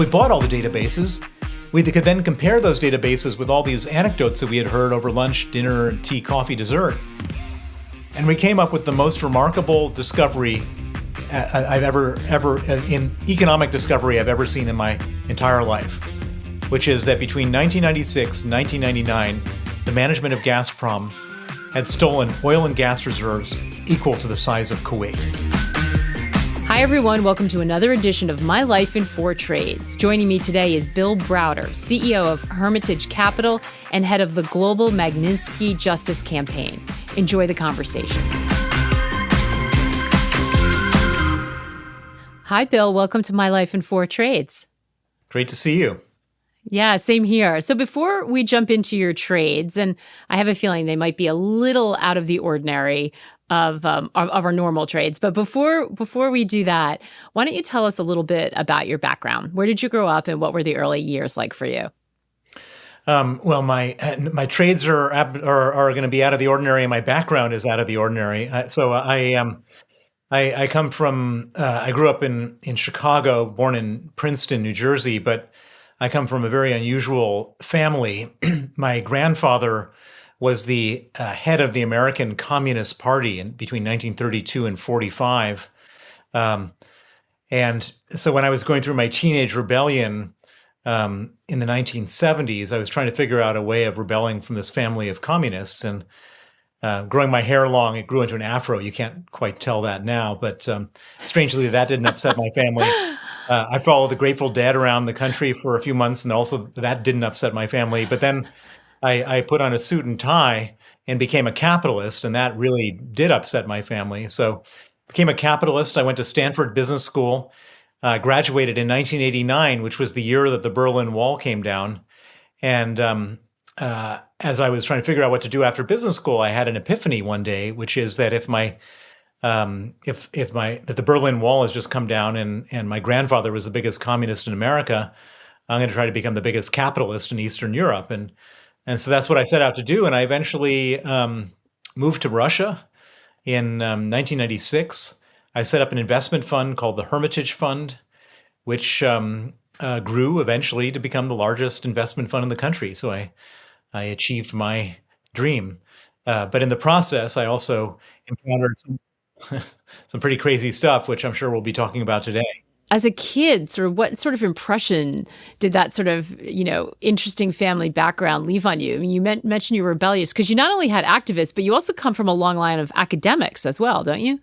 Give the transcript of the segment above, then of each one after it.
So we bought all the databases. We could then compare those databases with all these anecdotes that we had heard over lunch, dinner, tea, coffee, dessert. And we came up with the most remarkable discovery I've ever in economic discovery I've ever seen in my entire life, which is that between 1996 and 1999, the management of Gazprom had stolen oil and gas reserves equal to the size of Kuwait. Hi, everyone. Welcome to another edition of My Life in Four Trades. Joining me today is Bill Browder, CEO of Hermitage Capital and head of the Global Magnitsky Justice Campaign. Enjoy the conversation. Hi, Bill. Welcome to My Life in Four Trades. Great to see you. Yeah, same here. So before we jump into your trades, and I have a feeling they might be a little out of the ordinary of our normal trades, but before we do that, why don't you tell us a little bit about your background? Where did you grow up, and what were the early years like for you? Well, my trades are going to be out of the ordinary, and my background is out of the ordinary. I come from I grew up in Chicago, born in Princeton, New Jersey, but I come from a very unusual family. My grandfather was the head of the American Communist Party between 1932 and 45. And so when I was going through my teenage rebellion in the 1970s, I was trying to figure out a way of rebelling from this family of communists. And growing my hair long, it grew into an afro. You can't quite tell that now, but strangely, that didn't upset my family. I followed the Grateful Dead around the country for a few months, and also that didn't upset my family. But then I put on a suit and tie and became a capitalist, and that really did upset my family. So became a capitalist. I went to Stanford Business School, graduated in 1989, which was the year that the Berlin Wall came down. And as I was trying to figure out what to do after business school, I had an epiphany one day, which is that if the Berlin Wall has just come down and my grandfather was the biggest communist in America, I'm going to try to become the biggest capitalist in Eastern Europe. And so that's what I set out to do. And I eventually moved to Russia in 1996. I set up an investment fund called the Hermitage Fund, which grew eventually to become the largest investment fund in the country. So I achieved my dream. But in the process, I also encountered some pretty crazy stuff, which I'm sure we'll be talking about today. As a kid, what sort of impression did that sort of, interesting family background leave on you? I mean, you mentioned you were rebellious because you not only had activists, but you also come from a long line of academics as well, don't you?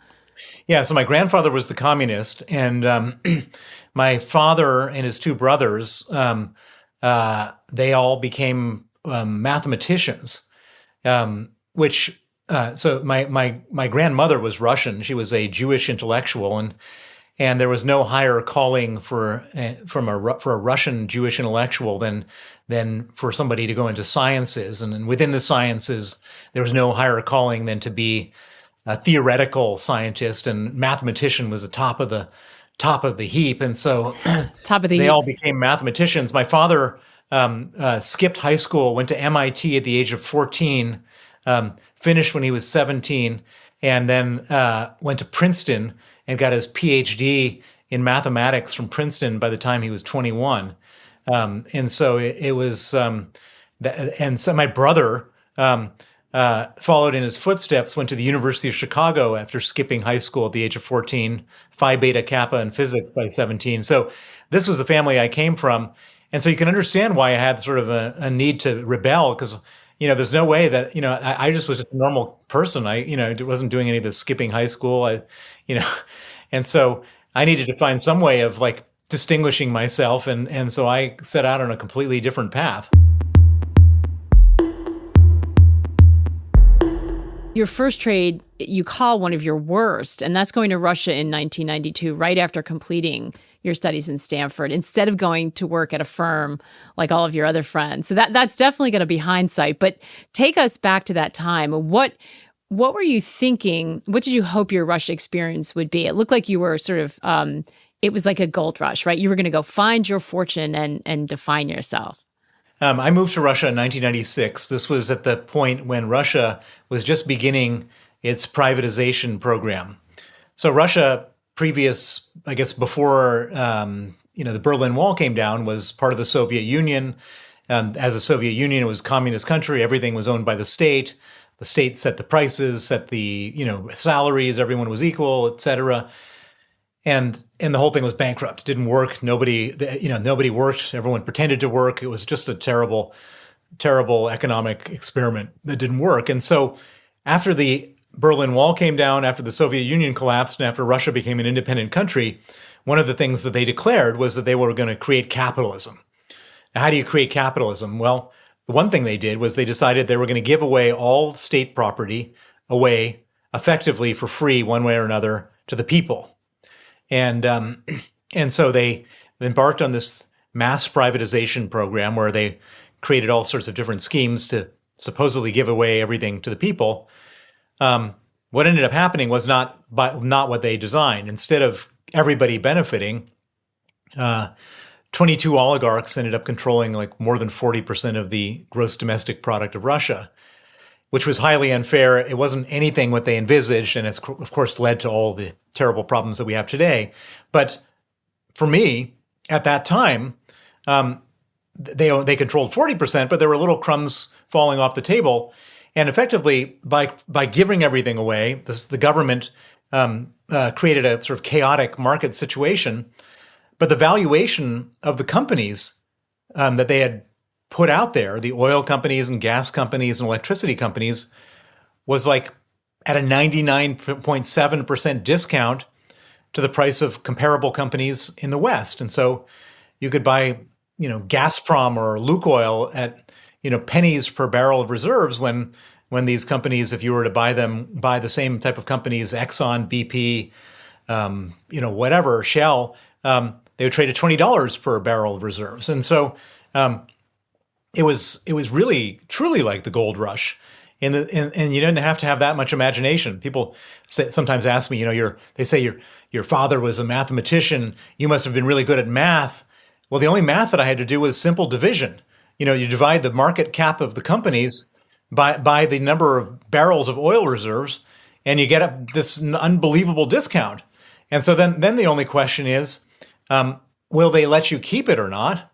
Yeah, so my grandfather was the communist, and my father and his two brothers, they all became mathematicians, so my grandmother was Russian. She was a Jewish intellectual, and there was no higher calling for a Russian Jewish intellectual than for somebody to go into sciences, and within the sciences there was no higher calling than to be a theoretical scientist, and mathematician was the top of the heap, and so they all became mathematicians. My father skipped high school, went to MIT at the age of 14, finished when he was 17, and then went to Princeton and got his PhD in mathematics from Princeton by the time he was 21. And so it was, and so my brother followed in his footsteps, went to the University of Chicago after skipping high school at the age of 14, Phi Beta Kappa in physics by 17. So this was the family I came from. And so you can understand why I had sort of a need to rebel, because, there's no way that, I just was just a normal person. I wasn't doing any of this skipping high school. And so I needed to find some way of distinguishing myself. And so I set out on a completely different path. Your first trade, you call one of your worst, and that's going to Russia in 1992, right after completing your studies in Stanford, instead of going to work at a firm like all of your other friends. So that's definitely going to be hindsight. But take us back to that time. What were you thinking? What did you hope your Russia experience would be? It looked like you were sort of, it was like a gold rush, right? You were going to go find your fortune and define yourself. I moved to Russia in 1996. This was at the point when Russia was just beginning its privatization program. So Russia, before the Berlin Wall came down was part of the Soviet Union. As a Soviet Union, it was a communist country. Everything was owned by the state. The state set the prices, set the salaries. Everyone was equal, et cetera. And the whole thing was bankrupt. It didn't work. Nobody worked. Everyone pretended to work. It was just a terrible, terrible economic experiment that didn't work. And so after the Berlin Wall came down, after the Soviet Union collapsed, and after Russia became an independent country, one of the things that they declared was that they were going to create capitalism. Now, how do you create capitalism? Well, the one thing they did was they decided they were going to give away all state property away effectively for free, one way or another, to the people. And so they embarked on this mass privatization program where they created all sorts of different schemes to supposedly give away everything to the people. What ended up happening was not what they designed. Instead of everybody benefiting, 22 oligarchs ended up controlling like more than 40% of the gross domestic product of Russia, which was highly unfair. It wasn't anything what they envisaged, and it's of course led to all the terrible problems that we have today. But for me, at that time, they controlled 40%, but there were little crumbs falling off the table. And effectively, by giving everything away, the government created a sort of chaotic market situation. But the valuation of the companies that they had put out there, the oil companies and gas companies and electricity companies, was like at a 99.7% discount to the price of comparable companies in the West. And so you could buy, Gazprom or Lukoil at, pennies per barrel of reserves when these companies, if you were to buy the same type of companies, Exxon, BP, whatever, Shell, they would trade at $20 per barrel of reserves. And so it was really truly like the gold rush. And you didn't have to have that much imagination. People sometimes ask me, they say your father was a mathematician. You must have been really good at math. Well, the only math that I had to do was simple division. You divide the market cap of the companies by the number of barrels of oil reserves, and you get up this unbelievable discount. And so then the only question is, will they let you keep it or not?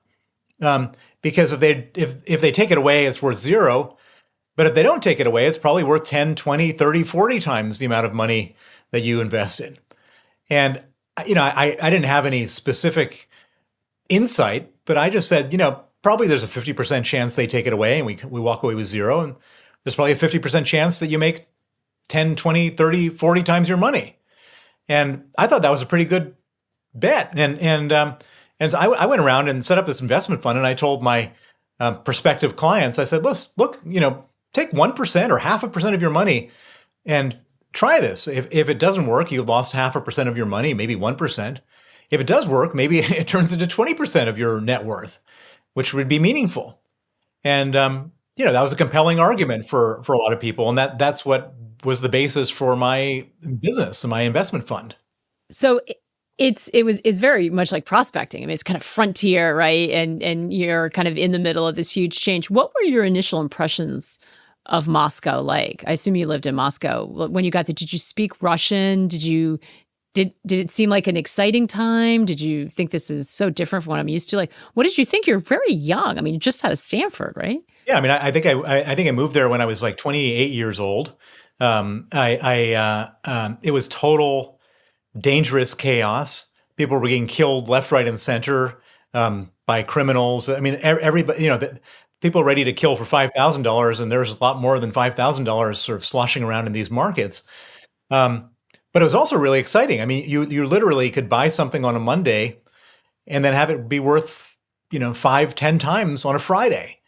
Because if they take it away, it's worth zero. But if they don't take it away, it's probably worth 10, 20, 30, 40 times the amount of money that you invested. And, I didn't have any specific insight, but I just said, probably there's a 50% chance they take it away and we walk away with zero. And there's probably a 50% chance that you make 10, 20, 30, 40 times your money. And I thought that was a pretty good bet. And so I went around and set up this investment fund, and I told my prospective clients, I said, look, take 1% or 0.5% of your money and try this. If it doesn't work, you've lost 0.5% of your money, maybe 1%. If it does work, maybe it turns into 20% of your net worth, which would be meaningful. And that was a compelling argument for a lot of people, and that's what was the basis for my business and my investment fund. So it's very much like prospecting. I mean, it's kind of frontier, right? And you're kind of in the middle of this huge change. What were your initial impressions of Moscow like? I assume you lived in Moscow. When you got there, did you speak Russian? Did it seem like an exciting time? Did you think this is so different from what I'm used to? Like, what did you think? You're very young. I mean, you just out of Stanford, right? Yeah, I mean, I think I moved there when I was like 28 years old. It was total dangerous chaos. People were getting killed left, right, and center by criminals. I mean, everybody, people ready to kill for $5,000, and there's a lot more than $5,000 sort of sloshing around in these markets. But it was also really exciting. I mean, you literally could buy something on a Monday and then have it be worth 5, 10 times on a Friday.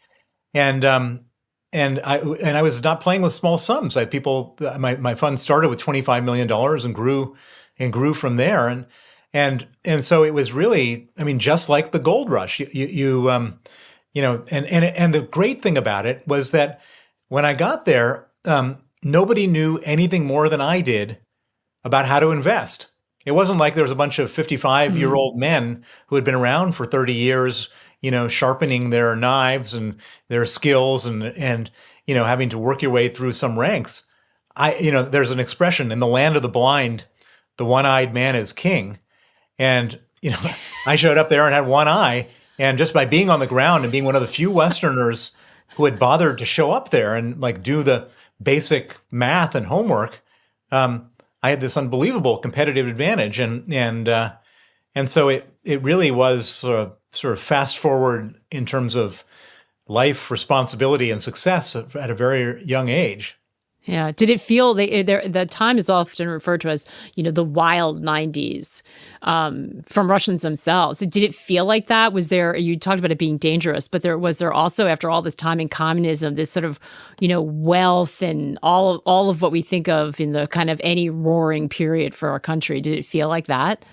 And I was not playing with small sums. My fund started with $25 million and grew from there. And so it was really, I mean, just like the gold rush. And the great thing about it was that when I got there, nobody knew anything more than I did about how to invest. It wasn't like there was a bunch of 55-year-old men who had been around for 30 years, sharpening their knives and their skills and having to work your way through some ranks. There's an expression, in the land of the blind, the one-eyed man is king. And, I showed up there and had one eye, and just by being on the ground and being one of the few Westerners who had bothered to show up there and like do the basic math and homework, I had this unbelievable competitive advantage, and so it really was sort of fast forward in terms of life, responsibility, and success at a very young age. Yeah. Did it feel the time is often referred to as, the wild 90s from Russians themselves. Did it feel like that? You talked about it being dangerous, but was there also, after all this time in communism, this sort of, wealth and all of what we think of in the kind of any roaring period for our country? Did it feel like that?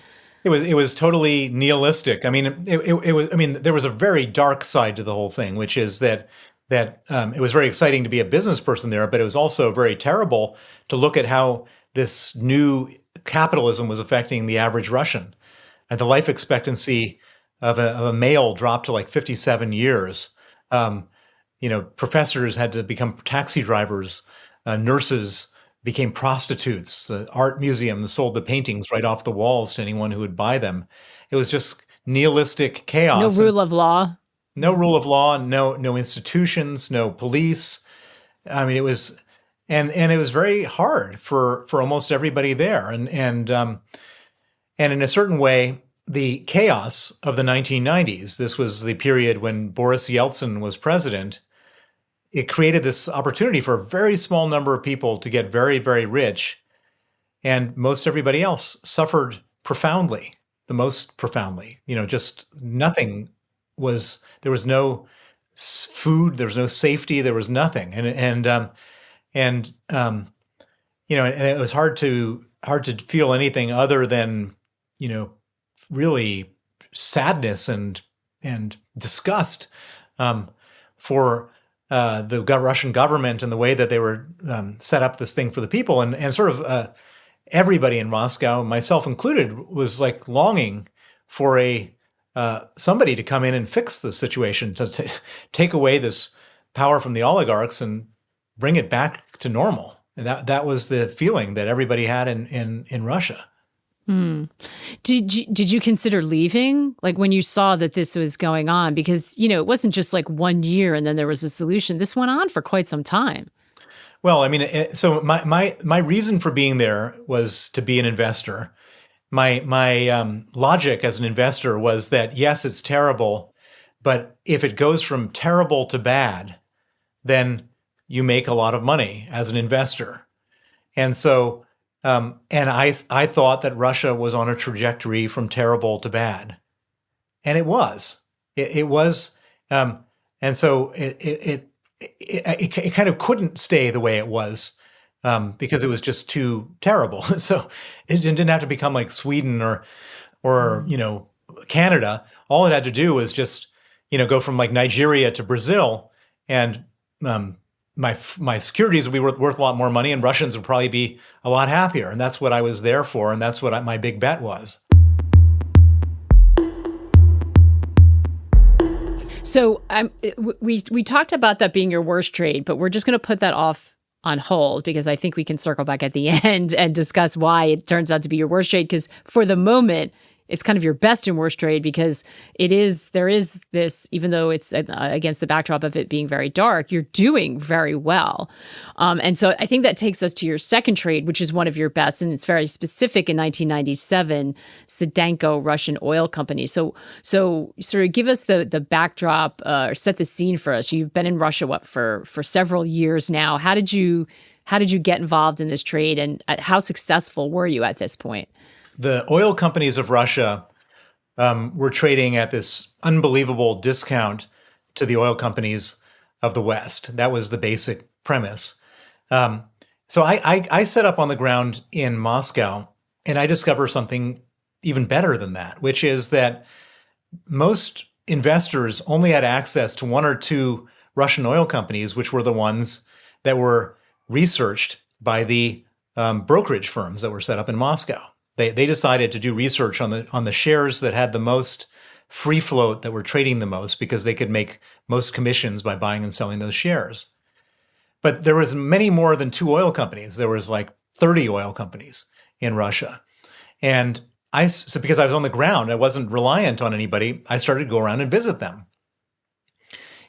It was totally nihilistic. I mean, it was. I mean, there was a very dark side to the whole thing, which is that it was very exciting to be a business person there, but it was also very terrible to look at how this new capitalism was affecting the average Russian, and the life expectancy of a male dropped to like 57 years. Professors had to become taxi drivers, nurses became prostitutes. The art museums sold the paintings right off the walls to anyone who would buy them. It was just nihilistic chaos. No rule of law. No rule of law. No institutions. No police. I mean, it was, and it was very hard for almost everybody there. And in a certain way, the chaos of the 1990s. This was the period when Boris Yeltsin was president. It created this opportunity for a very small number of people to get very, very rich. And most everybody else suffered profoundly, the most profoundly. Just nothing there was no food, there was no safety, there was nothing. And it was hard to feel anything other than, really sadness and disgust for the Russian government and the way that they were set up this thing for the people, and sort of everybody in Moscow, myself included, was like longing for somebody to come in and fix the situation, to take away this power from the oligarchs and bring it back to normal. And that was the feeling that everybody had in Russia. Did you consider leaving, like when you saw that this was going on? Because, it wasn't just like 1 year and then there was a solution. This went on for quite some time. Well, I mean, so my reason for being there was to be an investor. My logic as an investor was that, yes, it's terrible, but if it goes from terrible to bad, then you make a lot of money as an investor. And so, and I thought that Russia was on a trajectory from terrible to bad, and it was. It was, and so it kind of couldn't stay the way it was because it was just too terrible. So it didn't have to become like Sweden or Canada. All it had to do was just go from like Nigeria to Brazil, and my securities would be worth a lot more money, and Russians would probably be a lot happier. And that's what I was there for, and that's what my big bet was. So we talked about that being your worst trade, but we're just going to put that off on hold because I think we can circle back at the end and discuss why it turns out to be your worst trade. Because for the moment, it's kind of your best and worst trade because there is this, even though it's against the backdrop of it being very dark, you're doing very well. And so I think that takes us to your second trade, which is one of your best, and it's very specific in 1997, Sedanko Russian Oil Company. So sort of give us the backdrop or set the scene for us. You've been in Russia, for several years now. How did you get involved in this trade, and how successful were you at this point? The oil companies of Russia were trading at this unbelievable discount to the oil companies of the West. That was the basic premise. So I set up on the ground in Moscow, and I discover something even better than that, which is that most investors only had access to one or two Russian oil companies, which were the ones that were researched by the brokerage firms that were set up in Moscow. They decided to do research on the shares that had the most free float, that were trading the most, because they could make most commissions by buying and selling those shares. But there was many more than two oil companies. There was like 30 oil companies in Russia. And so because I was on the ground, I wasn't reliant on anybody. I started to go around and visit them.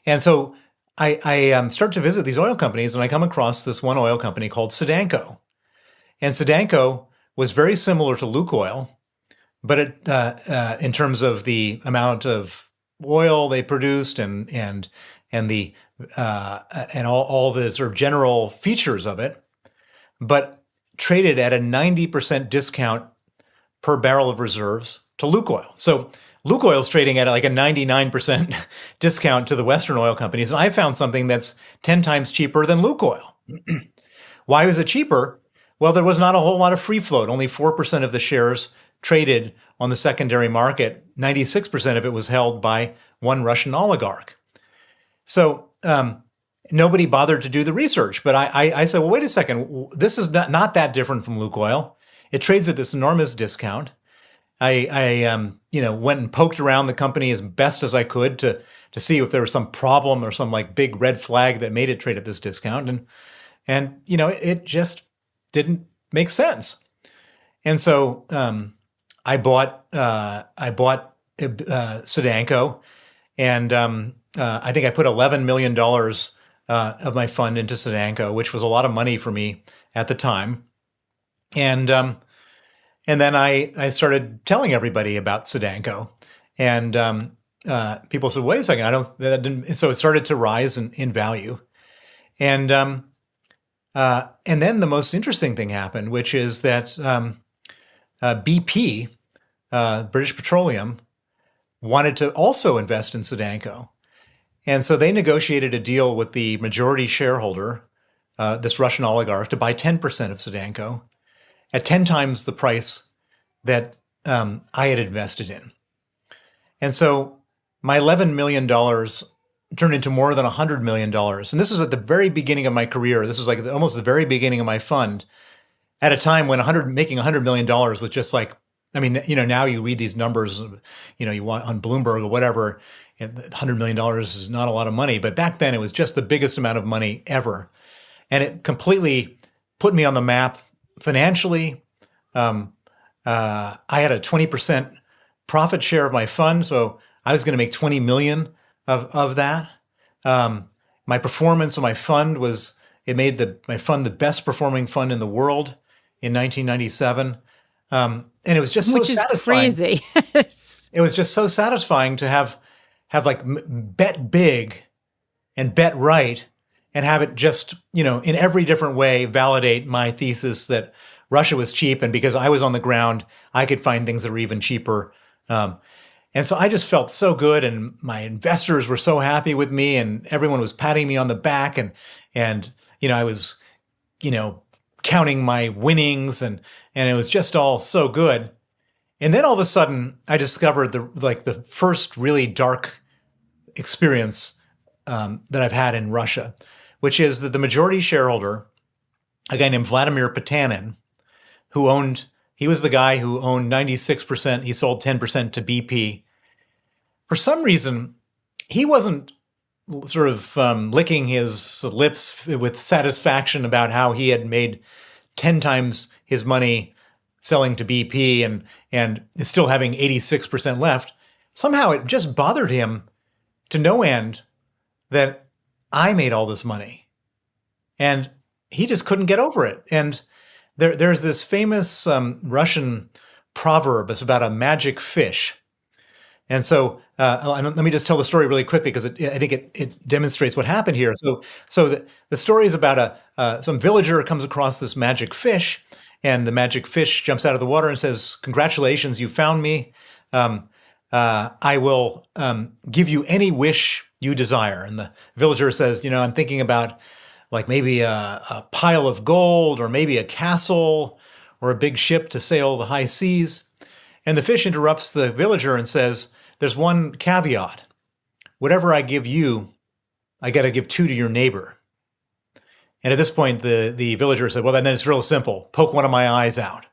And so I start to visit these oil companies, and I come across this one oil company called Sudanco. And Sudanco was very similar to Lukoil, but in terms of the amount of oil they produced and the and all the sort of general features of it, but traded at a 90% discount per barrel of reserves to Lukoil. So Lukoil's trading at like a 99% discount to the Western oil companies. And I found something that's 10 times cheaper than Lukoil. Why was it cheaper? Well, there was not a whole lot of free float. Only 4% of the shares traded on the secondary market. 96% of it was held by one Russian oligarch. So nobody bothered to do the research. But I said, well, wait a second. This is not that different from Lukoil. It trades at this enormous discount. I went and poked around the company as best as I could to see if there was some problem or some like big red flag that made it trade at this discount. And it just didn't make sense. And so I bought Sudanco, and I think I put $11 million of my fund into Sudanco, which was a lot of money for me at the time. And then I started telling everybody about Sudanco, and people said, "Wait a second, So it started to rise in value, and then the most interesting thing happened, which is that BP, British Petroleum, wanted to also invest in Sudanco, and so they negotiated a deal with the majority shareholder, this Russian oligarch, to buy 10% of Sudanco at 10 times the price that I had invested in. And so my $11 million turned into more than $100 million. And this was at the very beginning of my career. This was like almost the very beginning of my fund, at a time when making $100 million was just like, I mean, now you read these numbers, you want on Bloomberg or whatever, and $100 million is not a lot of money. But back then it was just the biggest amount of money ever. And it completely put me on the map financially. I had a 20% profit share of my fund, so I was going to make 20 million of that. My performance of my fund made my fund the best performing fund in the world in 1997. And it was just which is satisfying. Crazy. It was just so satisfying to have like bet big and bet right, and have it just, in every different way validate my thesis that Russia was cheap, and because I was on the ground, I could find things that were even cheaper. And so I just felt so good, and my investors were so happy with me, and everyone was patting me on the back, and I was, counting my winnings, and it was just all so good. And then all of a sudden, I discovered the first really dark experience that I've had in Russia, which is that the majority shareholder, a guy named Vladimir Potanin, he was the guy who owned 96%. He sold 10% to BP. For some reason, he wasn't sort of licking his lips with satisfaction about how he had made 10 times his money selling to BP and still having 86% left. Somehow it just bothered him to no end that I made all this money. And he just couldn't get over it. And there's this famous Russian proverb. It's about a magic fish. And so let me just tell the story really quickly, because I think it demonstrates what happened here. So the story is about some villager comes across this magic fish, and the magic fish jumps out of the water and says, "Congratulations, you found me. I will give you any wish you desire." And the villager says, "I'm thinking about like maybe a pile of gold, or maybe a castle, or a big ship to sail the high seas." And the fish interrupts the villager and says, "There's one caveat. Whatever I give you, I got to give two to your neighbor." And at this point, the villager said, "Well, then it's real simple. Poke one of my eyes out."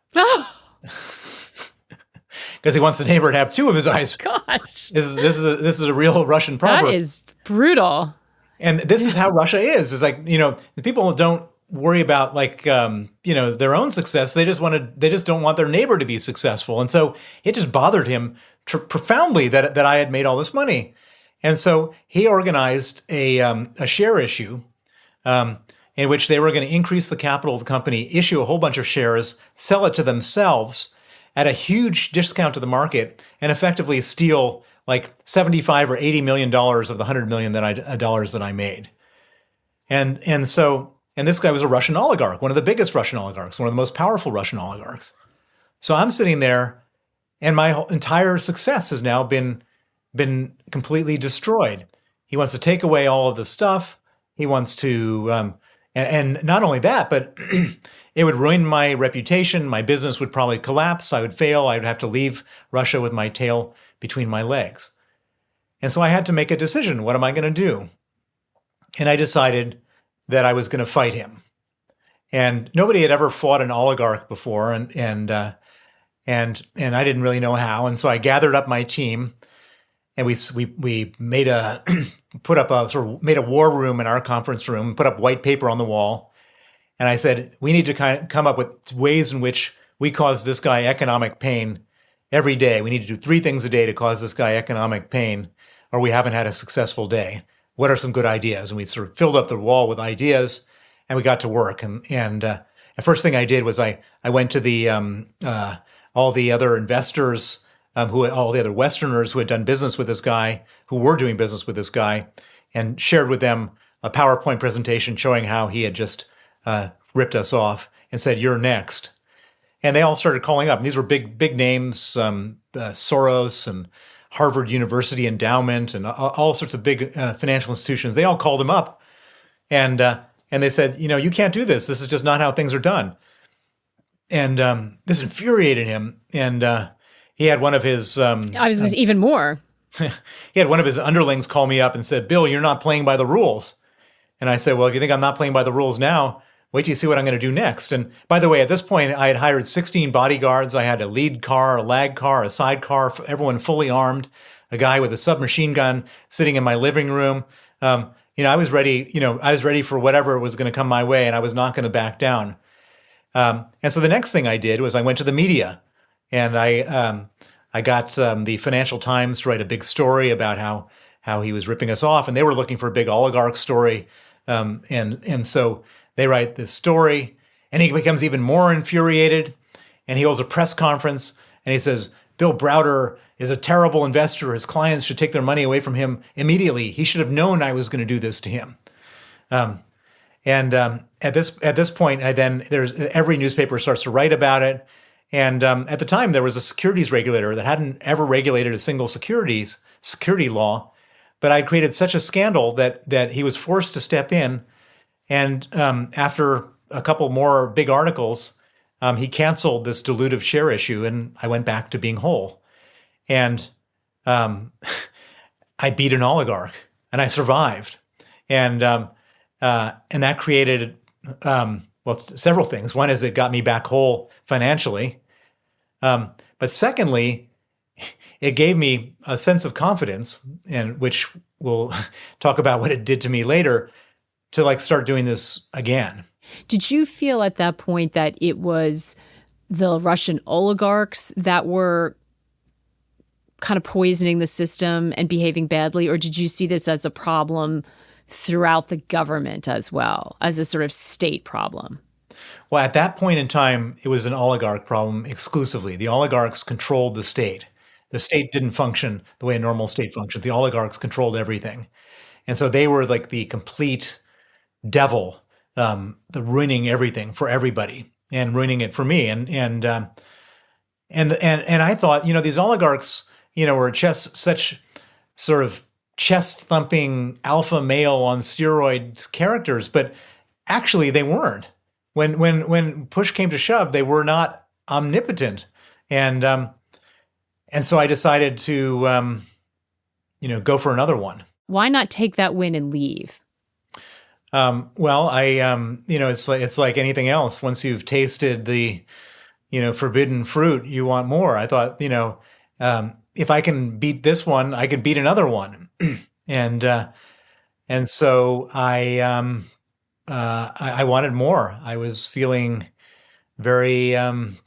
Because he wants the neighbor to have two of his eyes. Gosh. This is a real Russian proverb. That is brutal. And this is how Russia is. It's like, the people don't worry about like their own success. They just don't want their neighbor to be successful, and so it just bothered him profoundly that I had made all this money, and so he organized a share issue. In which they were going to increase the capital of the company, issue a whole bunch of shares, sell it to themselves at a huge discount to the market, and effectively steal like 75 or 80 million dollars of the 100 million dollars that I made. And this guy was a Russian oligarch, one of the biggest Russian oligarchs, one of the most powerful Russian oligarchs. So I'm sitting there, and my entire success has now been completely destroyed. He wants to take away all of the stuff. He wants to, and not only that, but it would ruin my reputation. My business would probably collapse. I would fail. I would have to leave Russia with my tail between my legs. And so I had to make a decision. What am I going to do? And I decided that I was going to fight him. And nobody had ever fought an oligarch before, and I didn't really know how. And so I gathered up my team, and we made a made a war room in our conference room, put up white paper on the wall, and I said, we need to come up with ways in which we cause this guy economic pain every day. We need to do 3 things a day to cause this guy economic pain, or we haven't had a successful day. What are some good ideas? And we sort of filled up the wall with ideas, and we got to work. And the first thing I did was I went to the all the other investors, all the other Westerners who had done business with this guy, who were doing business with this guy, and shared with them a PowerPoint presentation showing how he had just ripped us off, and said, "You're next." And they all started calling up. And these were big names, Soros and Harvard University Endowment and all sorts of big financial institutions. They all called him up, and they said, you can't do this. This is just not how things are done. And this infuriated him. And he had one of his I was gonna say even more. he had one of his underlings call me up and said, "Bill, you're not playing by the rules." And I said, "Well, if you think I'm not playing by the rules now, wait till you see what I'm going to do next." And by the way, at this point, I had hired 16 bodyguards. I had a lead car, a lag car, a side car, everyone fully armed, a guy with a submachine gun sitting in my living room. I was ready, I was ready for whatever was going to come my way, and I was not going to back down. And so the next thing I did was I went to the media, and I got the Financial Times to write a big story about how he was ripping us off, and they were looking for a big oligarch story. And so they write this story, and he becomes even more infuriated, and he holds a press conference, and he says, "Bill Browder is a terrible investor. His clients should take their money away from him immediately. He should have known I was going to do this to him." At this point, there's every newspaper starts to write about it. And at the time, there was a securities regulator that hadn't ever regulated a single security law. But I created such a scandal that he was forced to step in. And after a couple more big articles, he canceled this dilutive share issue, and I went back to being whole. And I beat an oligarch, and I survived. And that created several things. One is it got me back whole financially. But secondly, it gave me a sense of confidence, and which we'll talk about what it did to me later, to start doing this again. Did you feel at that point that it was the Russian oligarchs that were kind of poisoning the system and behaving badly, or did you see this as a problem throughout the government as well, as a sort of state problem? Well, at that point in time, it was an oligarch problem exclusively. The oligarchs controlled the state. The state didn't function the way a normal state functions. The oligarchs controlled everything. And so they were like the complete devil, the ruining everything for everybody and ruining it for me. And I thought, these oligarchs, were such sort of chest thumping alpha male on steroids characters, but actually they weren't. When push came to shove, they were not omnipotent. And so I decided to, go for another one. Why not take that win and leave? It's like anything else. Once you've tasted the, forbidden fruit, you want more. I thought, if I can beat this one, I can beat another one. And so I I wanted more. I was feeling very kind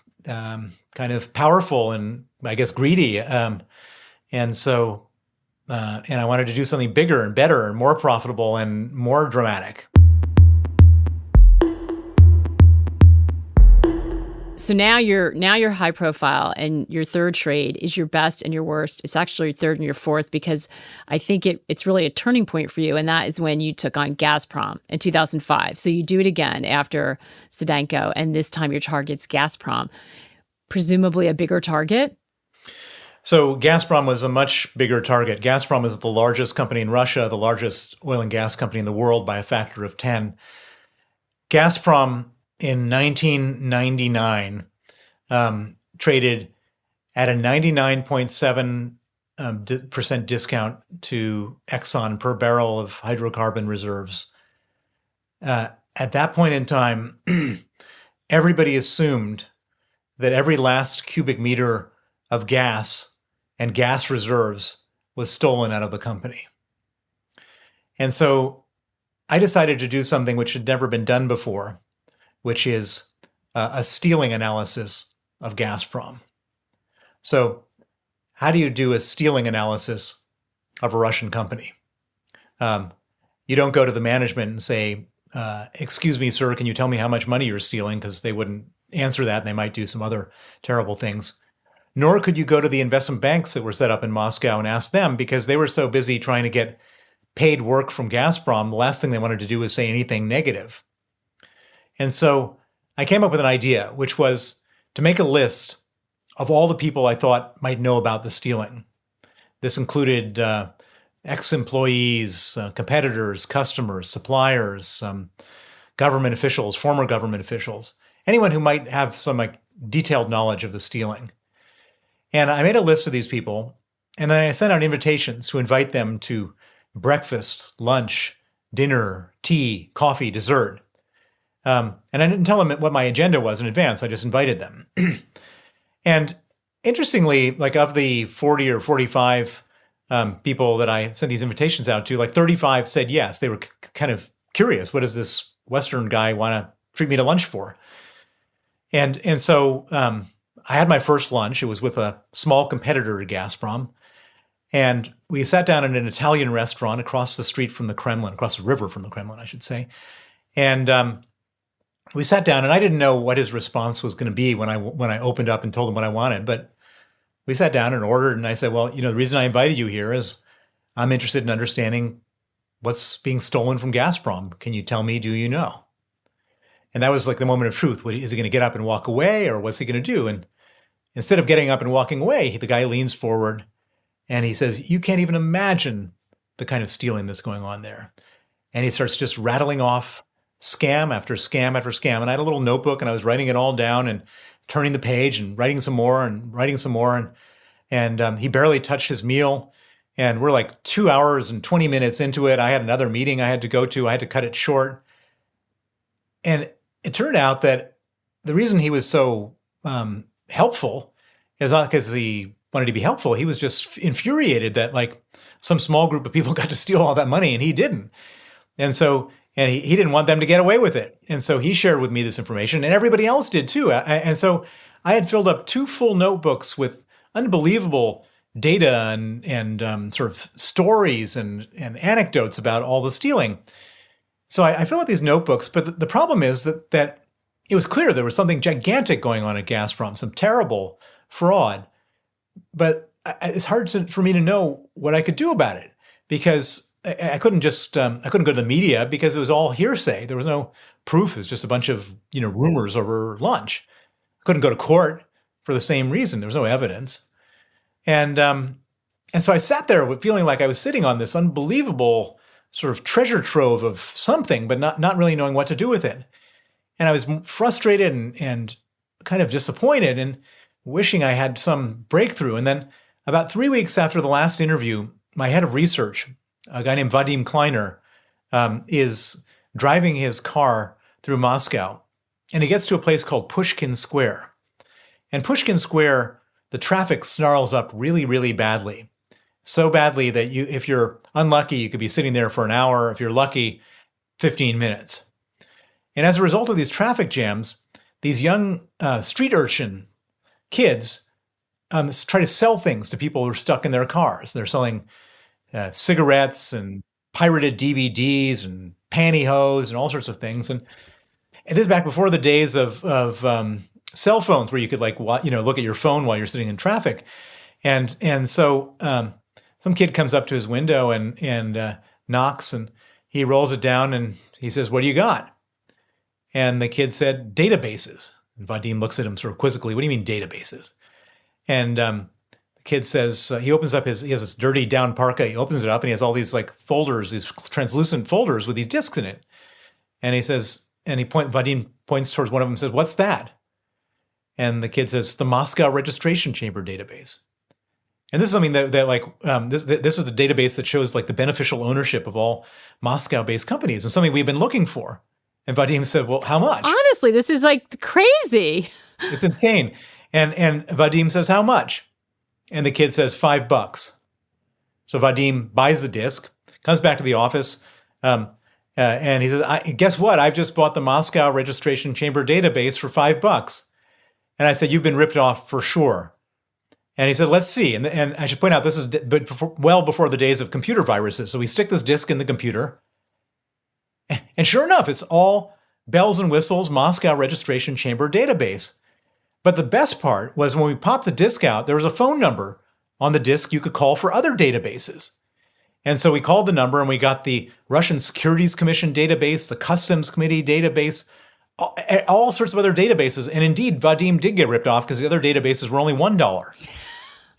of powerful and I guess greedy. And so, and I wanted to do something bigger and better and more profitable and more dramatic. So now you're high profile, and your third trade is your best and your worst. It's actually your third and your fourth, because I think it's really a turning point for you, and that is when you took on Gazprom in 2005. So you do it again after Sedenko, and this time your target's Gazprom, presumably a bigger target. So Gazprom was a much bigger target. Gazprom is the largest company in Russia, the largest oil and gas company in the world by a factor of 10. Gazprom in 1999 traded at a 99.7% discount to Exxon per barrel of hydrocarbon reserves. At that point in time, everybody assumed that every last cubic meter of gas and gas reserves was stolen out of the company. And so I decided to do something which had never been done before, which is a stealing analysis of Gazprom. So how do you do a stealing analysis of a Russian company? You don't go to the management and say, excuse me, sir, can you tell me how much money you're stealing? Because they wouldn't answer that, and they might do some other terrible things. Nor could you go to the investment banks that were set up in Moscow and ask them, because they were so busy trying to get paid work from Gazprom, the last thing they wanted to do was say anything negative. And so I came up with an idea, which was to make a list of all the people I thought might know about the stealing. This included ex-employees, competitors, customers, suppliers, government officials, former government officials, anyone who might have some detailed knowledge of the stealing. And I made a list of these people, and then I sent out invitations to invite them to breakfast, lunch, dinner, tea, coffee, dessert. And I didn't tell them what my agenda was in advance. I just invited them. And interestingly, like of the 40 or 45 people that I sent these invitations out to, like 35 said yes. They were kind of curious. What does this Western guy want to treat me to lunch for? And so I had my first lunch. It was with a small competitor to Gazprom. And we sat down in an Italian restaurant across the street from the Kremlin, across the river from the Kremlin, I should say. And we sat down, and I didn't know what his response was going to be when I opened up and told him what I wanted. But we sat down and ordered, and I said, well, the reason I invited you here is I'm interested in understanding what's being stolen from Gazprom. Can you tell me, do you know? And that was like the moment of truth. Is he going to get up and walk away, or what's he going to do? And instead of getting up and walking away, the guy leans forward and he says, you can't even imagine the kind of stealing that's going on there. And he starts just rattling off scam after scam after scam. And I had a little notebook, and I was writing it all down and turning the page and writing some more and writing some more. And he barely touched his meal. And we're like 2 hours and 20 minutes into it. I had another meeting I had to go to. I had to cut it short. And it turned out that the reason he was so helpful is not because he wanted to be helpful. He was just infuriated that like some small group of people got to steal all that money and he didn't. And so he didn't want them to get away with it. And so he shared with me this information, and everybody else did too. And so I had filled up 2 full notebooks with unbelievable data and sort of stories and anecdotes about all the stealing. So I filled up these notebooks, but the problem is that it was clear there was something gigantic going on at Gazprom, some terrible fraud. But it's hard for me to know what I could do about it, because I couldn't just I couldn't go to the media because it was all hearsay. There was no proof. It was just a bunch of rumors over lunch. I couldn't go to court for the same reason. There was no evidence, and so I sat there feeling like I was sitting on this unbelievable sort of treasure trove of something, but not really knowing what to do with it. And I was frustrated and kind of disappointed and wishing I had some breakthrough. And then about 3 weeks after the last interview, my head of research, a guy named Vadim Kleiner, is driving his car through Moscow, and he gets to a place called Pushkin Square. And Pushkin Square, the traffic snarls up really, really badly. So badly that if you're unlucky, you could be sitting there for an hour. If you're lucky, 15 minutes. And as a result of these traffic jams, these young street urchin kids try to sell things to people who are stuck in their cars. They're selling cigarettes and pirated DVDs and pantyhose and all sorts of things. And this is back before the days of cell phones, where you could look at your phone while you're sitting in traffic. And so some kid comes up to his window and knocks, and he rolls it down and he says, "What do you got?" And the kid said, "Databases." And Vadim looks at him sort of quizzically. "What do you mean databases?" And the kid says, he opens up he has this dirty down parka. He opens it up and he has all these like folders, these translucent folders with these disks in it. And he says, Vadim points towards one of them and says, "What's that?" And the kid says, "The Moscow Registration Chamber database." And this is something that this is the database that shows like the beneficial ownership of all Moscow-based companies, and something we've been looking for. And Vadim said, "Well, how much?" Honestly, this is like crazy. It's insane. And Vadim says, "How much?" And the kid says, $5. So Vadim buys the disc, comes back to the office, and he says, "Guess what? I've just bought the Moscow Registration Chamber database for $5. And I said, "You've been ripped off for sure." And he said, "Let's see." And I should point out, this is well before the days of computer viruses. So we stick this disc in the computer, and sure enough, it's all bells and whistles, Moscow Registration Chamber database. But the best part was when we popped the disk out, there was a phone number on the disk you could call for other databases. And so we called the number and we got the Russian Securities Commission database, the Customs Committee database, all sorts of other databases. And indeed, Vadim did get ripped off because the other databases were only $1.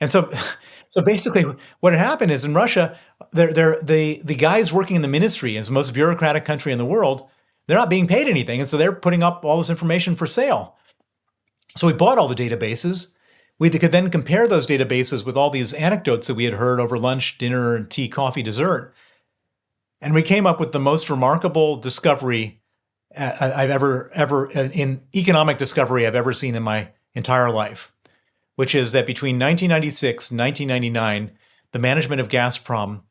And so basically what had happened is in Russia, the guys working in the ministry, as the most bureaucratic country in the world, they're not being paid anything. And so they're putting up all this information for sale. So we bought all the databases. We could then compare those databases with all these anecdotes that we had heard over lunch, dinner, tea, coffee, dessert. And we came up with the most remarkable discovery I've ever in economic discovery I've ever seen in my entire life, which is that between 1996 and 1999, the management of Gazprom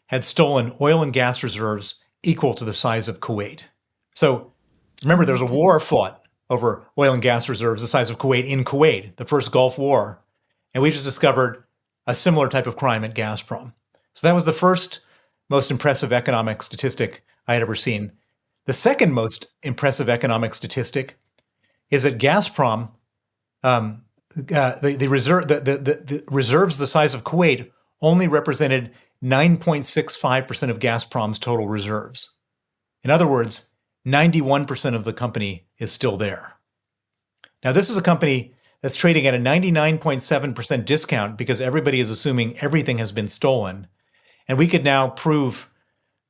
had stolen oil and gas reserves equal to the size of Kuwait. So remember, there was a war fought over oil and gas reserves the size of Kuwait in Kuwait, the first Gulf War. And we just discovered a similar type of crime at Gazprom. So that was the first most impressive economic statistic I had ever seen. The second most impressive economic statistic is that Gazprom, the reserves the size of Kuwait only represented 9.65% of Gazprom's total reserves. In other words, 91% of the company is still there. Now, this is a company that's trading at a 99.7% discount because everybody is assuming everything has been stolen. And we could now prove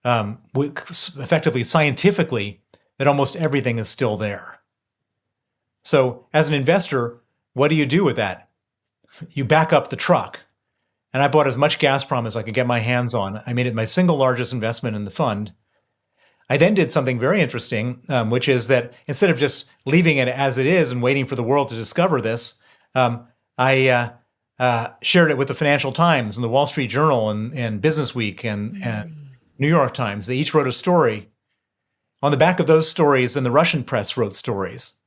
effectively scientifically that almost everything is still there. So as an investor, what do you do with that? You back up the truck. And I bought as much Gazprom as I could get my hands on. I made it my single largest investment in the fund. I then did something very interesting, which is that instead of just leaving it as it is and waiting for the world to discover this, I shared it with the Financial Times and the Wall Street Journal and Business Week and New York Times. They each wrote a story. On the back of those stories, then the Russian press wrote stories.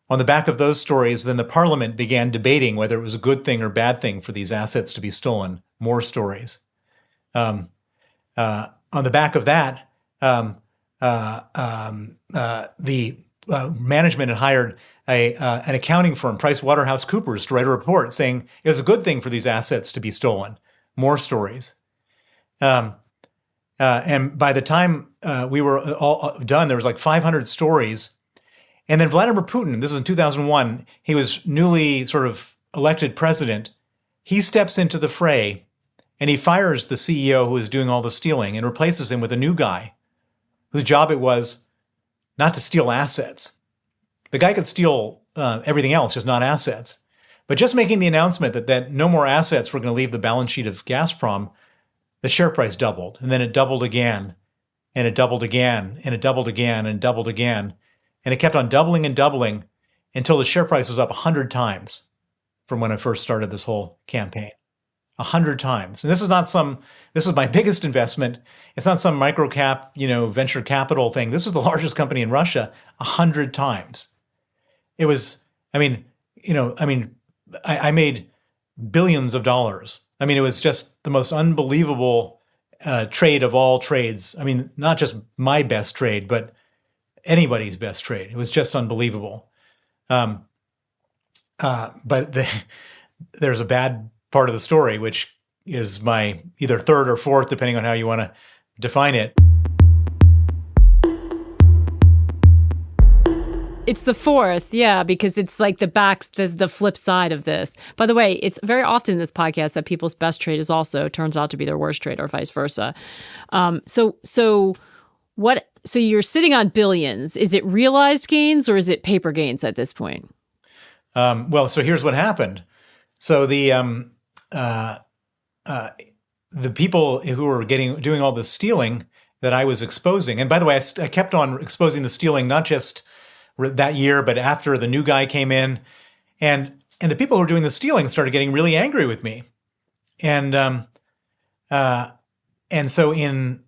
On the back of those stories, then the parliament began debating whether it was a good thing or bad thing for these assets to be stolen. More stories. On the back of that, the management had hired an accounting firm, PricewaterhouseCoopers, to write a report saying it was a good thing for these assets to be stolen. More stories. And by the time we were all done, there was like 500 stories. And then Vladimir Putin, this is in 2001, he was newly sort of elected president. He steps into the fray and he fires the CEO who was doing all the stealing and replaces him with a new guy whose job it was not to steal assets. The guy could steal everything else, just not assets. But just making the announcement that no more assets were going to leave the balance sheet of Gazprom, the share price doubled. And then it doubled again, and it doubled again, and it doubled again, and doubled again. And it kept on doubling and doubling until the share price was up 100 times from when I first started this whole campaign. 100 times. And this was my biggest investment. It's not some micro cap, venture capital thing. This was the largest company in Russia, 100 times. It was, I made billions of dollars. It was just the most unbelievable trade of all trades. Not just my best trade, but anybody's best trade. It was just unbelievable. But there's a bad part of the story, which is my either third or fourth, depending on how you want to define it. It's the fourth, yeah, because it's like the flip side of this. By the way, it's very often in this podcast that people's best trade is also turns out to be their worst trade, or vice versa. So you're sitting on billions. Is it realized gains or is it paper gains at this point? So here's what happened. So the people who were doing all the stealing that I was exposing, and by the way, I kept on exposing the stealing, not just that year, but after the new guy came in, and the people who were doing the stealing started getting really angry with me, and so in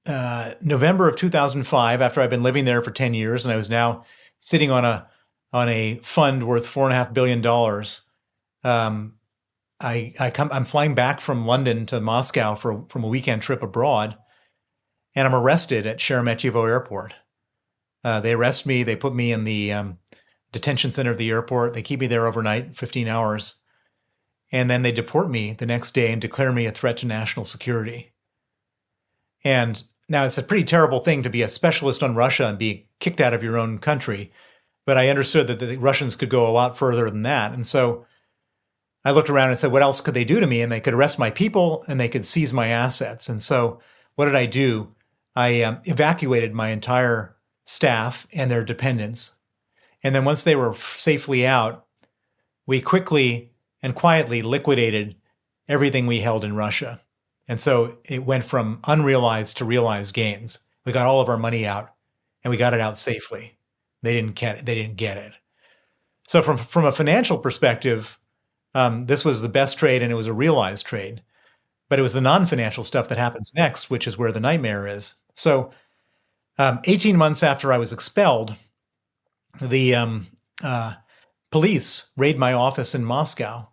November of 2005, after I'd been living there for 10 years, and I was now sitting on a fund worth $4.5 billion. I'm flying back from London to Moscow from a weekend trip abroad, and I'm arrested at Sheremetyevo Airport. They arrest me. They put me in the detention center of the airport. They keep me there overnight, 15 hours. And then they deport me the next day and declare me a threat to national security. And now it's a pretty terrible thing to be a specialist on Russia and be kicked out of your own country. But I understood that the Russians could go a lot further than that. And so I looked around and said, what else could they do to me? And they could arrest my people and they could seize my assets. And so what did I do? I evacuated my entire staff and their dependents. And then once they were safely out, we quickly and quietly liquidated everything we held in Russia. And so it went from unrealized to realized gains. We got all of our money out and we got it out safely. They didn't get it. So from a financial perspective, this was the best trade and it was a realized trade. But it was the non-financial stuff that happens next, which is where the nightmare is. So 18 months after I was expelled, the police raid my office in Moscow,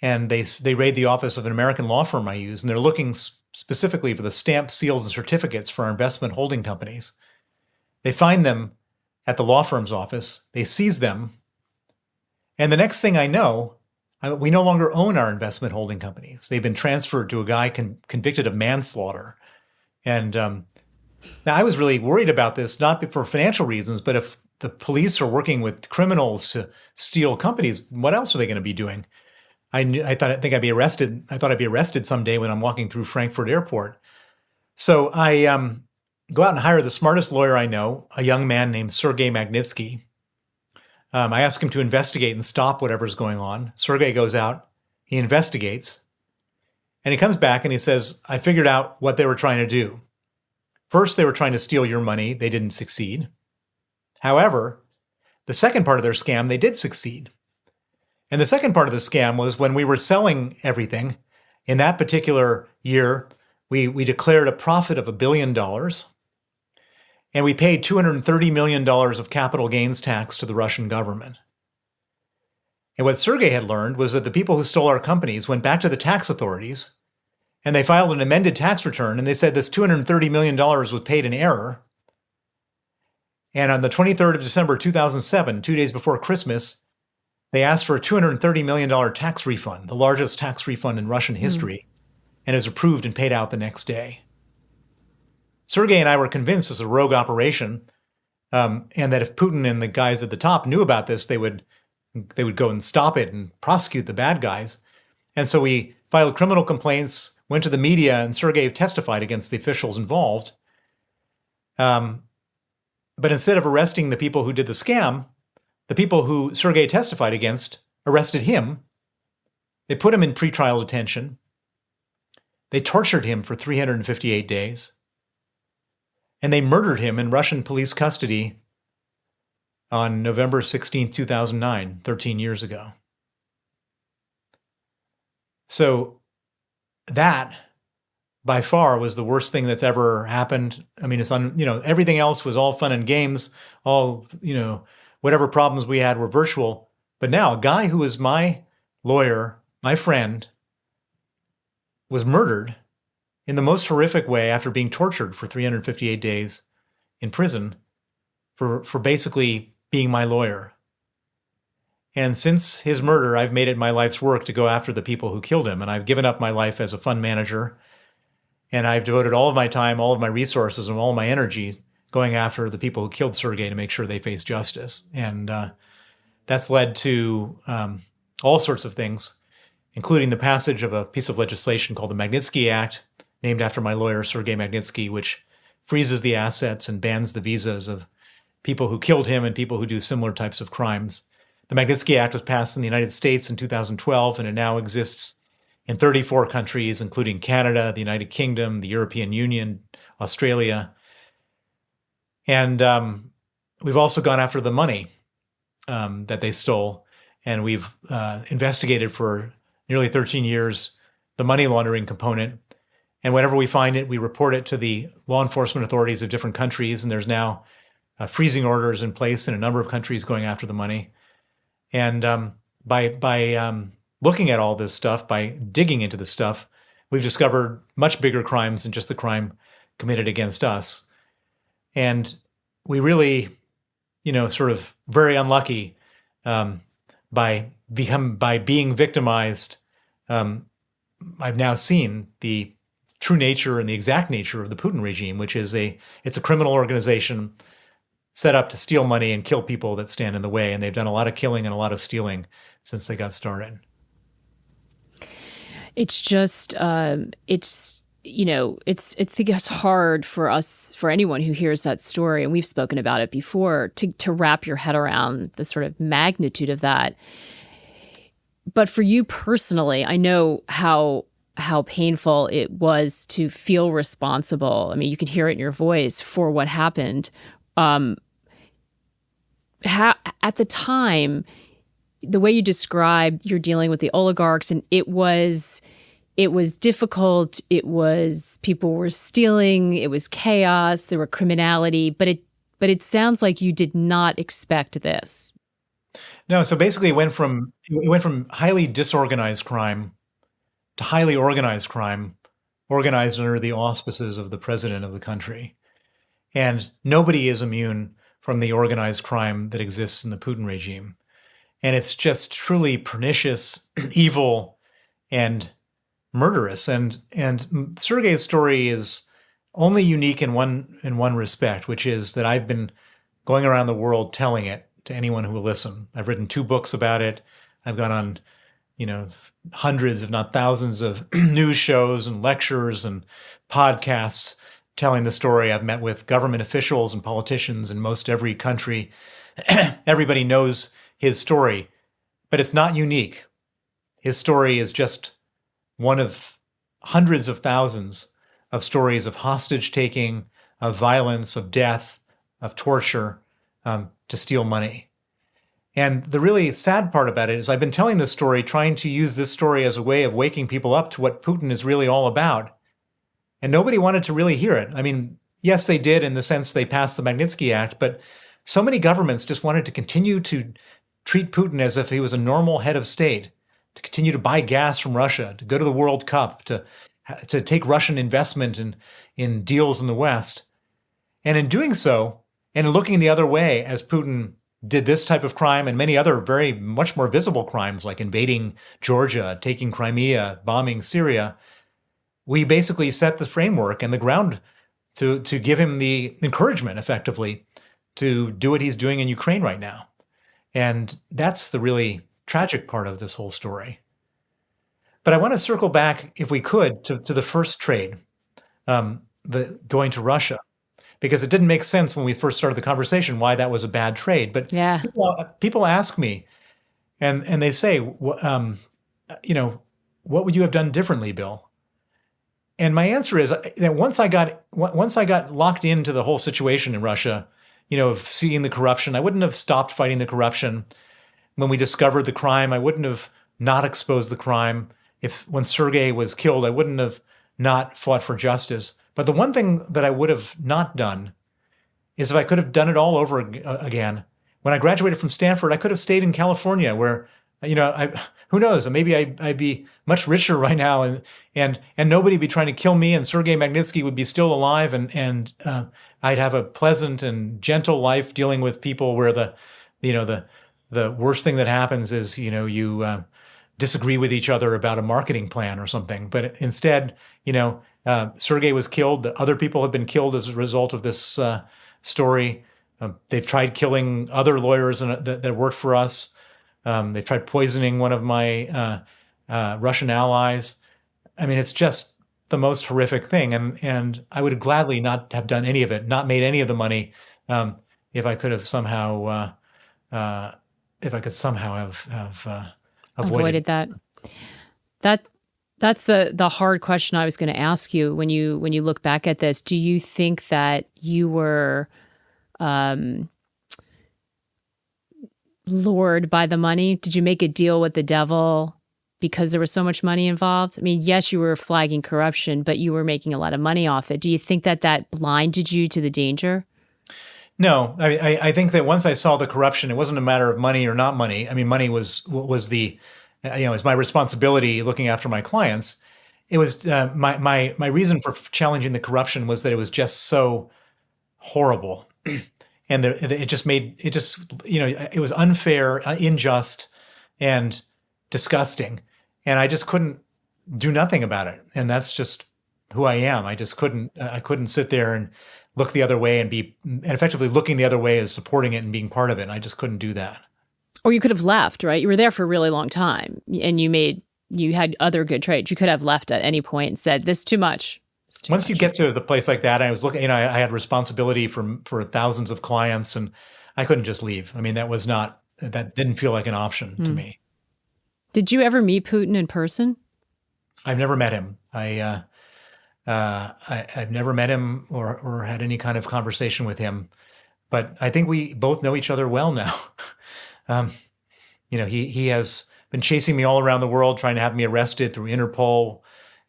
and they raid the office of an American law firm I use, and they're looking specifically for the stamps, seals, and certificates for our investment holding companies. They find them at the law firm's office. They seize them, and the next thing I know, we no longer own our investment holding companies. They've been transferred to a guy convicted of manslaughter, and now, I was really worried about this, not for financial reasons, but if the police are working with criminals to steal companies, what else are they going to be doing? I think I'd be arrested. I thought I'd be arrested someday when I'm walking through Frankfurt Airport. So I go out and hire the smartest lawyer I know, a young man named Sergei Magnitsky. I ask him to investigate and stop whatever's going on. Sergei goes out, he investigates, and he comes back and he says, I figured out what they were trying to do. First, they were trying to steal your money. They didn't succeed. However, the second part of their scam, they did succeed. And the second part of the scam was when we were selling everything. In that particular year, we declared a profit of $1 billion. And we paid $230 million of capital gains tax to the Russian government. And what Sergei had learned was that the people who stole our companies went back to the tax authorities and they filed an amended tax return, and they said this $230 million was paid in error. And on the 23rd of December, 2007, 2 days before Christmas, they asked for a $230 million tax refund, the largest tax refund in Russian history, and it was approved and paid out the next day. Sergei and I were convinced this was a rogue operation, and that if Putin and the guys at the top knew about this, they would go and stop it and prosecute the bad guys. And so we filed criminal complaints, went to the media, and Sergei testified against the officials involved. But instead of arresting the people who did the scam, the people who Sergei testified against arrested him. They put him in pretrial detention. They tortured him for 358 days. And they murdered him in Russian police custody on November 16, 2009, 13 years ago. So that by far was the worst thing that's ever happened. I mean, everything else was all fun and games, all, whatever problems we had were virtual. But now a guy who was my lawyer, my friend, was murdered in the most horrific way after being tortured for 358 days in prison for basically being my lawyer. And since his murder, I've made it my life's work to go after the people who killed him. And I've given up my life as a fund manager. And I've devoted all of my time, all of my resources, and all of my energy going after the people who killed Sergei to make sure they face justice. And that's led to all sorts of things, including the passage of a piece of legislation called the Magnitsky Act, named after my lawyer, Sergei Magnitsky, which freezes the assets and bans the visas of people who killed him and people who do similar types of crimes. The Magnitsky Act was passed in the United States in 2012, and it now exists in 34 countries, including Canada, the United Kingdom, the European Union, Australia. And we've also gone after the money that they stole, and we've investigated for nearly 13 years the money laundering component. And whenever we find it, we report it to the law enforcement authorities of different countries, and there's now freezing orders in place in a number of countries going after the money. And by looking at all this stuff, by digging into this stuff, we've discovered much bigger crimes than just the crime committed against us. And we really, sort of very unlucky by being victimized. I've now seen the true nature and the exact nature of the Putin regime, which is it's a criminal organization set up to steal money and kill people that stand in the way. And they've done a lot of killing and a lot of stealing since they got started. It's just, I think it's hard for anyone who hears that story, and we've spoken about it before, to wrap your head around the sort of magnitude of that. But for you personally, I know how painful it was to feel responsible. I mean, you can hear it in your voice for what happened. At the time, the way you described you're dealing with the oligarchs, and it was difficult. It was people were stealing. It was chaos. There were criminality. But it sounds like you did not expect this. No. So basically, it went from highly disorganized crime to highly organized crime, organized under the auspices of the president of the country. And nobody is immune from the organized crime that exists in the Putin regime. And it's just truly pernicious, evil, and murderous. And Sergei's story is only unique in one respect, which is that I've been going around the world telling it to anyone who will listen. I've written 2 books about it. I've gone on, hundreds, if not thousands, of news shows and lectures and podcasts telling the story. I've met with government officials and politicians in most every country. Everybody knows his story, but it's not unique. His story is just one of hundreds of thousands of stories of hostage taking, of violence, of death, of torture, to steal money. And the really sad part about it is I've been telling this story, trying to use this story as a way of waking people up to what Putin is really all about. And nobody wanted to really hear it. I mean, yes, they did in the sense they passed the Magnitsky Act, but so many governments just wanted to continue to treat Putin as if he was a normal head of state, to continue to buy gas from Russia, to go to the World Cup, to take Russian investment in deals in the West. And in doing so, and in looking the other way as Putin did this type of crime and many other very much more visible crimes like invading Georgia, taking Crimea, bombing Syria, we basically set the framework and the ground to give him the encouragement, effectively, to do what he's doing in Ukraine right now. And that's the really tragic part of this whole story. But I want to circle back, if we could, to the first trade, the going to Russia, because it didn't make sense when we first started the conversation why that was a bad trade. But Yeah. people ask me, and they say, what would you have done differently, Bill? And my answer is that once I got locked into the whole situation in Russia, of seeing the corruption, I wouldn't have stopped fighting the corruption. When we discovered the crime, I wouldn't have not exposed the crime. if when Sergei was killed, I wouldn't have not fought for justice. But the one thing that I would have not done is if I could have done it all over again. When I graduated from Stanford, I could have stayed in California, where who knows? Maybe I'd be much richer right now, and nobody would be trying to kill me, and Sergei Magnitsky would be still alive, and I'd have a pleasant and gentle life dealing with people where the worst thing that happens is you disagree with each other about a marketing plan or something. But instead, Sergei was killed. Other people have been killed as a result of this story. They've tried killing other lawyers that worked for us. They've tried poisoning one of my Russian allies. I mean, it's just the most horrific thing, and I would gladly not have done any of it, not made any of the money, if I could have somehow, have Avoided that. That's the hard question I was going to ask you when you look back at this. Do you think that you were lured by the money? Did you make a deal with the devil because there was so much money involved? I mean, yes, you were flagging corruption, but you were making a lot of money off it. Do you think that blinded you to the danger? No, I think that once I saw the corruption, it wasn't a matter of money or not money. I mean, money was the, it's my responsibility looking after my clients. It was my reason for challenging the corruption was that it was just so horrible. And it was unfair, unjust, and disgusting. And I just couldn't do nothing about it. And that's just who I am. I couldn't sit there and look the other way and effectively looking the other way is supporting it and being part of it. And I just couldn't do that. Or you could have left, right? You were there for a really long time and you had other good trades. You could have left at any point and said, this is too much. Once you get to the place like that, I was looking, I had responsibility for thousands of clients, and I couldn't just leave. I mean, that didn't feel like an option to me. Did you ever meet Putin in person? I've never met him. I've never met him or had any kind of conversation with him, but I think we both know each other well now. He has been chasing me all around the world, trying to have me arrested through Interpol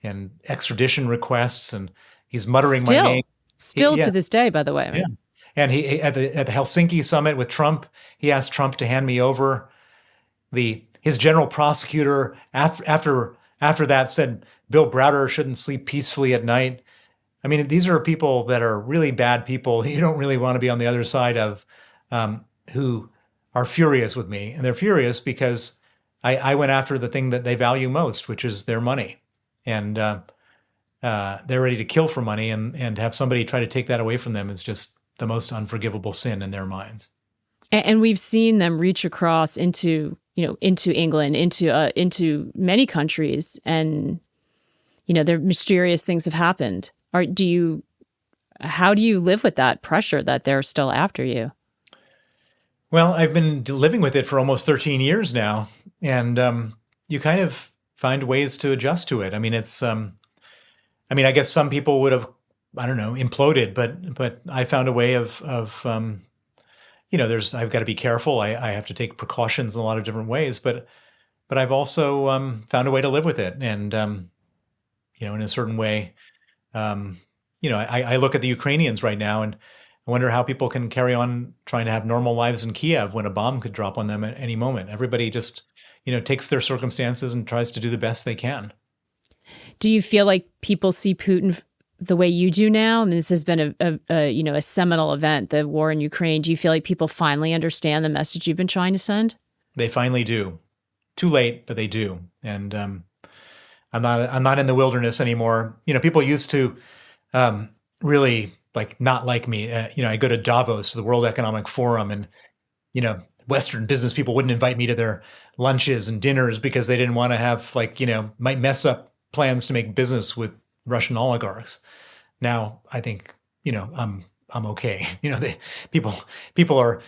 and extradition requests, and he's muttering my name. Still to this day, by the way. Yeah. And he at the Helsinki summit with Trump, he asked Trump to hand me over. His general prosecutor after that said Bill Browder shouldn't sleep peacefully at night. I mean, these are people that are really bad people. You don't really want to be on the other side of, who are furious with me, and they're furious because I went after the thing that they value most, which is their money. And they're ready to kill for money, and have somebody try to take that away from them is just the most unforgivable sin in their minds. And we've seen them reach across into England, into many countries, and there mysterious things have happened. How do you live with that pressure that they're still after you? Well, I've been living with it for almost 13 years now, and you kind of find ways to adjust to it. I mean, I guess some people would have, imploded, but I found a way of I've got to be careful. I have to take precautions in a lot of different ways, but I've also found a way to live with it. And, in a certain way, I look at the Ukrainians right now and I wonder how people can carry on trying to have normal lives in Kiev when a bomb could drop on them at any moment. Everybody just, takes their circumstances and tries to do the best they can. Do you feel like people see Putin the way you do now? I mean, this has been a seminal event, the war in Ukraine. Do you feel like people finally understand the message you've been trying to send? They finally do. Too late, but they do. And I'm not in the wilderness anymore. People used to really not like me. I go to Davos, the World Economic Forum, and Western business people wouldn't invite me to their lunches and dinners because they didn't want to have might mess up plans to make business with Russian oligarchs. Now I think I'm okay. People are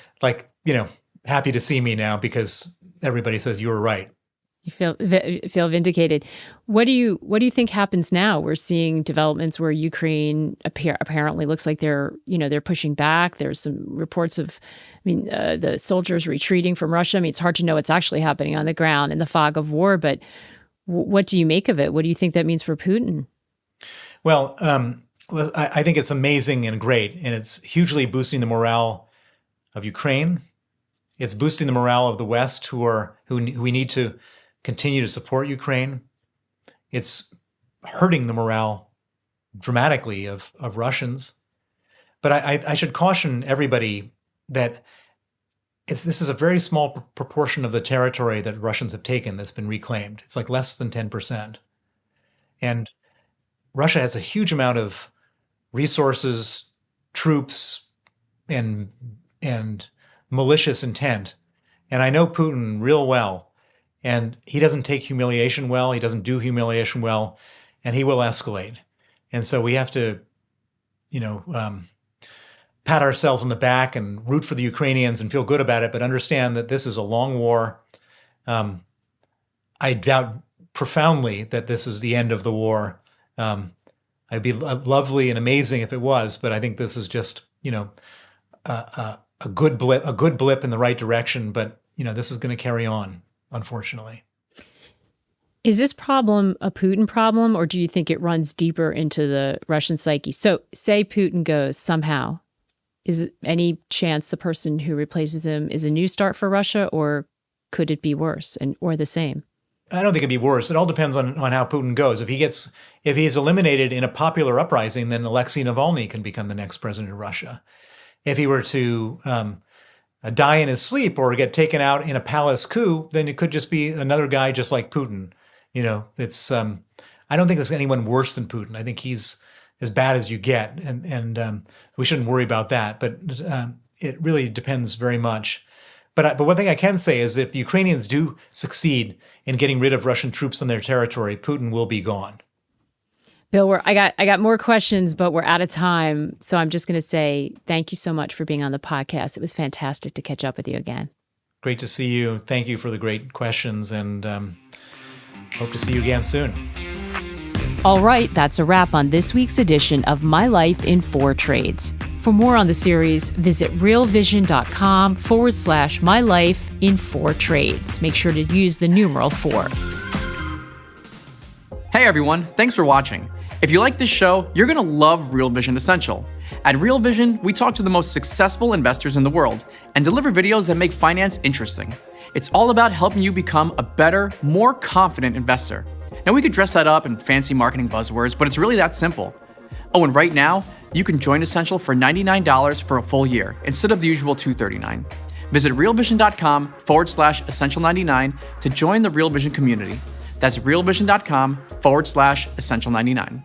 happy to see me now because everybody says you were right. You feel vindicated. What do you think happens now? We're seeing developments where Ukraine apparently looks like they're pushing back. There's some reports of, the soldiers retreating from Russia. I mean, it's hard to know what's actually happening on the ground in the fog of war. But What do you make of it? What do you think that means for Putin? Well, I think it's amazing and great, and it's hugely boosting the morale of Ukraine. It's boosting the morale of the West, who we need to continue to support Ukraine. It's hurting the morale dramatically of Russians. But I should caution everybody that this is a very small proportion of the territory that Russians have taken that's been reclaimed. It's like less than 10%. And Russia has a huge amount of resources, troops, and malicious intent. And I know Putin real well, and he doesn't take humiliation well. He doesn't do humiliation well, and he will escalate. And so we have to, pat ourselves on the back and root for the Ukrainians and feel good about it, but understand that this is a long war. I doubt profoundly that this is the end of the war. It'd be lovely and amazing if it was, but I think this is just, a good blip in the right direction. But, this is going to carry on, unfortunately. Is this problem a Putin problem, or do you think it runs deeper into the Russian psyche? So say Putin goes somehow. Is any chance the person who replaces him is a new start for Russia, or could it be worse or the same? I don't think it'd be worse. It all depends on how Putin goes. If he's eliminated in a popular uprising, then Alexei Navalny can become the next president of Russia. If he were to die in his sleep or get taken out in a palace coup, then it could just be another guy just like Putin. It's I don't think there's anyone worse than Putin. I think he's as bad as you get, and we shouldn't worry about that. But it really depends very much. But one thing I can say is if the Ukrainians do succeed in getting rid of Russian troops on their territory, Putin will be gone. Bill, I got more questions, but we're out of time. So I'm just going to say thank you so much for being on the podcast. It was fantastic to catch up with you again. Great to see you. Thank you for the great questions, and hope to see you again soon. All right, that's a wrap on this week's edition of My Life in 4 Trades. For more on the series, visit realvision.com/My Life in 4 Trades. Make sure to use the numeral 4. Hey everyone, thanks for watching. If you like this show, you're going to love Real Vision Essential. At Real Vision, we talk to the most successful investors in the world and deliver videos that make finance interesting. It's all about helping you become a better, more confident investor. Now, we could dress that up in fancy marketing buzzwords, but it's really that simple. Oh, and right now, you can join Essential for $99 for a full year instead of the usual $239. Visit realvision.com/essential99 to join the Real Vision community. That's realvision.com/essential99.